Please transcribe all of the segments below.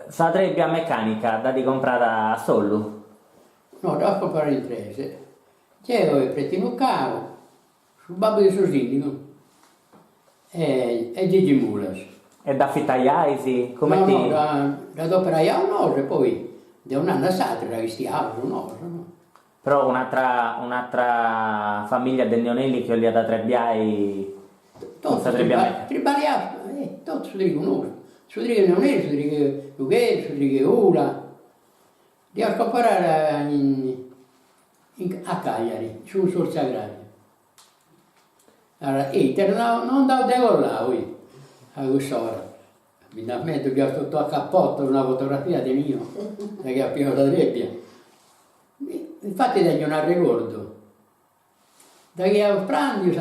Sa trebbia meccanica da di comprata a Sollu? No, da comprare in trese. C'ero il pretino cavo, sul babbo di suo sindaco e Gigi Mulas. E da fittaiaisi? Come No, ti... no, da operaia un ose, poi da un anno a satira che stiamo, un ose, no? Però un'altra famiglia del Nionelli che gli ha da trebbiai... Non sa trebbia meccanica. Tribaliamo, tutti si riconoscono. Si dice non è, si dice Lughello, si dice Ula. Devo comprare a Cagliari, su un sorso sagrario. Allora, non da là, a quest'ora. Mi da me dobbiamo tutto a cappotto una fotografia di mio, perché a Pino da Trebbia. Infatti dagli un ricordo. Da che a pranzo,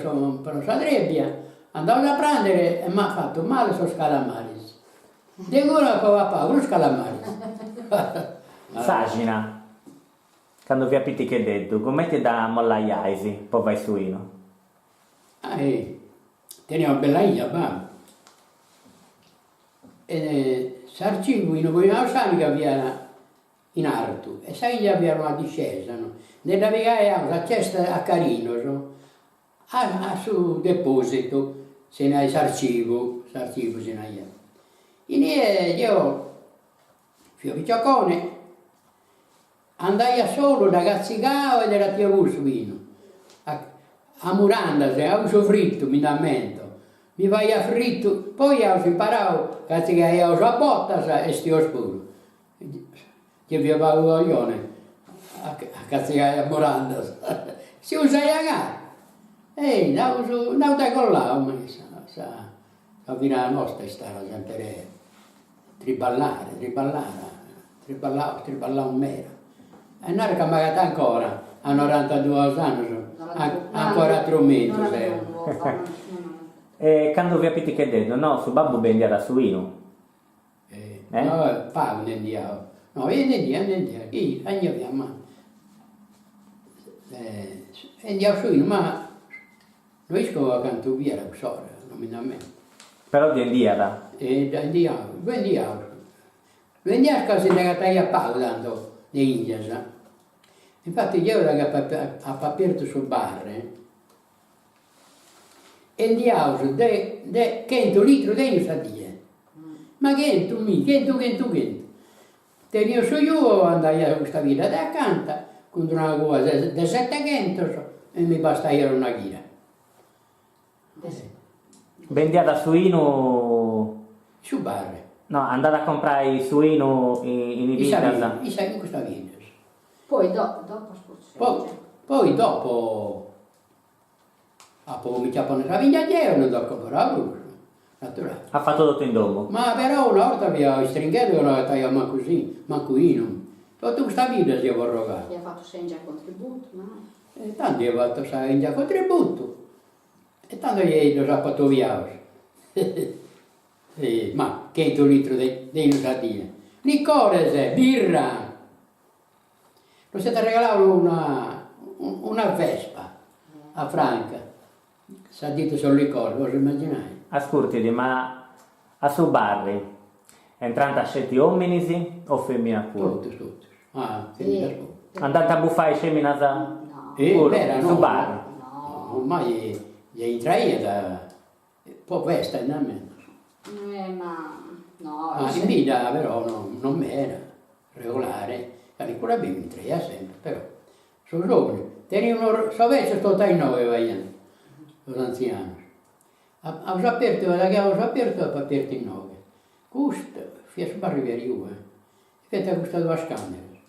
sono per la Trebbia, andavo a prendere e mi ha fatto male su scalamaris. Dico una cosa paura, scalamaris. Sagina, quando vi apiti che detto, come ti da mollaiaisi, poi vai suino? Teniamo bella iglia, va. E sarcivo in una sanica via in alto, e sai iglia via una discesa, no? Nella via a cesta a Carino, no? A su deposito, se ne hai sarcivo se ne hai. Io, Fioricciocone, andai a solo da Gazzigao e era Tia Ursuino, a Muranda, se ho fritto, mi lamento. Mi vai a fritto, poi ho imparato, che ho a botta e stio scuro. Che vi avevo coglione, a Cazzigare a Muranda. Si usa a gara. Non da con là, sa fino alla nostra stava sempre triballare un mera. E noi che magari ancora, a 92 anni, ancora strumento. E quando vi apiti che detto, no, su babbo bendia da suino? No, pago andiamo. No, io andiamo. Andiamo suino, ma noi scovo a canto via la sora, nominalmente. Però di indiada? Andiamo. Vendiamo cose negative a pago tanto di India, sa. Infatti io ero a papirto sul bar, e andiamo de 100 litri di sadia. Ma 100. Tenio su io andai a questa vita da accanto, con una cosa da 700 e mi basta io una ghira. Vendia da suino? Su bar. No, andate a comprare i suino in Ibiza? In questa vita. Poi dopo Poi dopo cominciato a vigna e non ho comprato, naturale. Ha fatto tutto in domo? Ma però una volta abbiamo stringato e non tagliamo così, manco io. Tutta questa vita si è prorogata. Ti ha fatto segno contributo, no? E tanto io ho fatto segno contributo. E tanto io ho fatto via. Ma 100 litri di sardine. Liquore, birra. Lo siete regalato una Vespa a Franca. Si è detto sul liquore, lo immaginai. Ascolti, ma a su barri, entrante a scetti uomini o femmina pure? Tutti. Femmina pure. Andate a buffare femmina No. su barri? No. Ormai gli traia da... Poi questa è da me. Ma no. In vita però non era regolare. Ancora bene, traia sempre, però. Sono giovani. Tenevano, sapete, sto dai 9 vaiano, gli anziani. Avevo aperto, la che avevo aperto in 9. Questo, fino a arrivare io, fette questa due camere.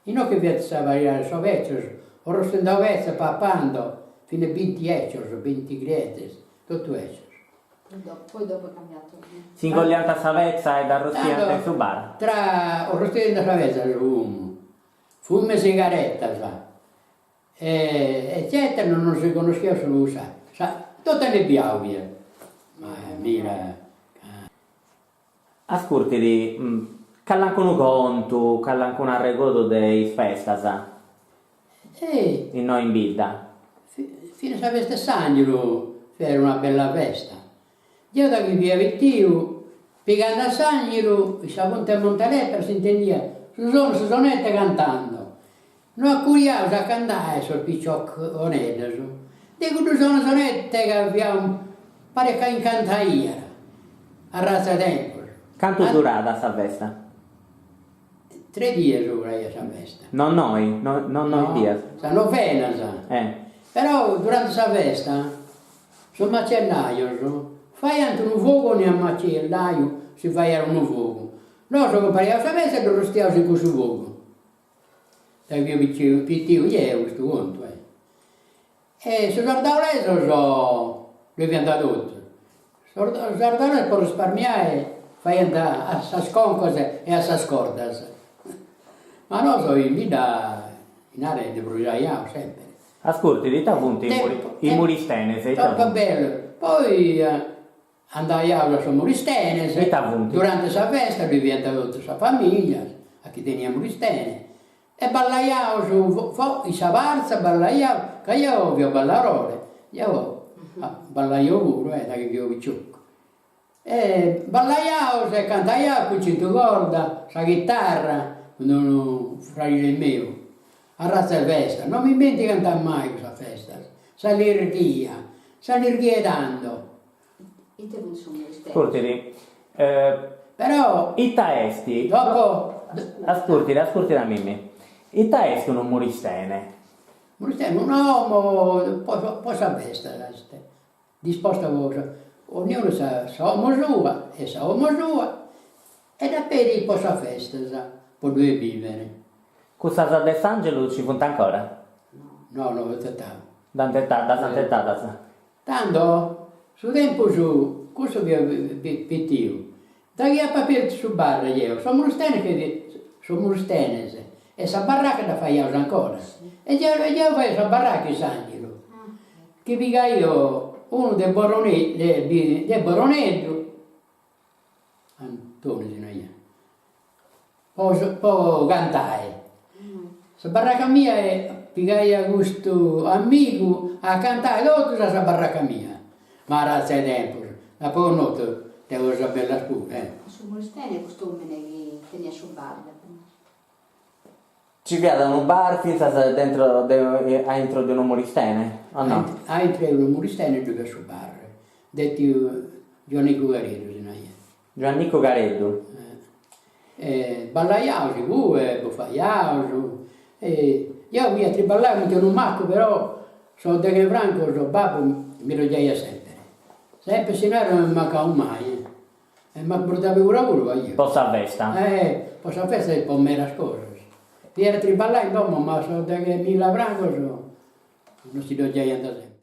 E non che vede sa variare, so vecchio, ho rostendo vecchio, papando, fino a 20 eccios, 20 gretes, tutto eccios. Poi dopo è cambiato. Singoglianta savezza e da rostiante su bar? Tra ho rostendo savezza, fumo e sigaretta, sa. Eccetera, non si conosceva solo usare. Tutte le biavie. Ma mira. Ascolti, callan con un conto, callan con un arregodo dei spestas, e noi in vita. Fino a sapere Sangelo, fare una bella festa. Io da che via Vittiu, Picando a Sagnolo, si punta a Montalepre, si intendia, su sonette cantando. Non accuriamo a cantare sul picciocco onesto. Dico, tu sono sonette che abbiamo parecchia incantaia, a razza tempo. Quanto durata sta festa? 3 giorni dura questa festa. Non noi, non noi dia. Sa novena, sa. Però durante questa festa, sono macellaio, fai anche un fuoco ne a macellaio, si fa un fuoco. Noi sono compariamo questa festa e lo stiamo su questo fuoco. Da mio pittio, questo conto, E se guardavo lei, lo abbiamo tutto. Se guardavo lei per risparmiare, fai andare a sconcose e a scordas. Ma noi sono in vita, in area di bruciaiamo sempre. Ascolti, dite appunto i Muristenese. Troppo bello. Poi andai a su Muristenese. Durante questa festa lui viene da tutta la sua famiglia, a chi tenia Muristene. E ballaiamo su in Savarza, ballaiamo, che io vi ho ballarole. Io ballaio pure, da che vi ho picciocco. E ballaiamo e cantaiamo con cinto corda, la chitarra, un fragile mio. A razza di festa, non mi inventi cantare mai questa festa, salirghia dando. E te non sono stessi. Ascolti, però i taesti, dopo, ascolti da Mimmi, i taesti non Muristene. Muristene, un uomo, poi sa festa, disposto a voi, ognuno sa uomo sua, e sa uomo sua, e da per poi sa festa, può due vivere. Questa da Sant'Angelo ci punta ancora? No, non tentavo. Da Sant'Età. Tanto, su tempo su, questo che pittivo, da che ha papiro su barra io, sono murustenese, e sa baracca da fai ancora. E io fai sa baracca in Sant'Angelo, che pica io, uno del Boronetto, Antonio di Noia, poi cantai. La baracca mia è pigai a gusto amico a cantare tutto la baracca mia. Ma razza di tempo, la poi notte devo sapere la spura. Su Muristene è costume che tenia su barba. Ci vedono un bar finza dentro di un Muristene? O no? Entro un Muristene e due su bar. Detti Giannico Garedo, se non è. Giannico Garedo. Ballaiamo, buffaiamo. Io mi triballavo in un macco, però sono da che Franco, sono babbo, mi rogliaia sempre. Sempre, se no non mi mancavo mai. Ma portavo un lavoro io. Possa festa? Posso a festa è un po' mera cosa. Per triballare, ma sono da che mi lavranco, non si rogliaia da sempre.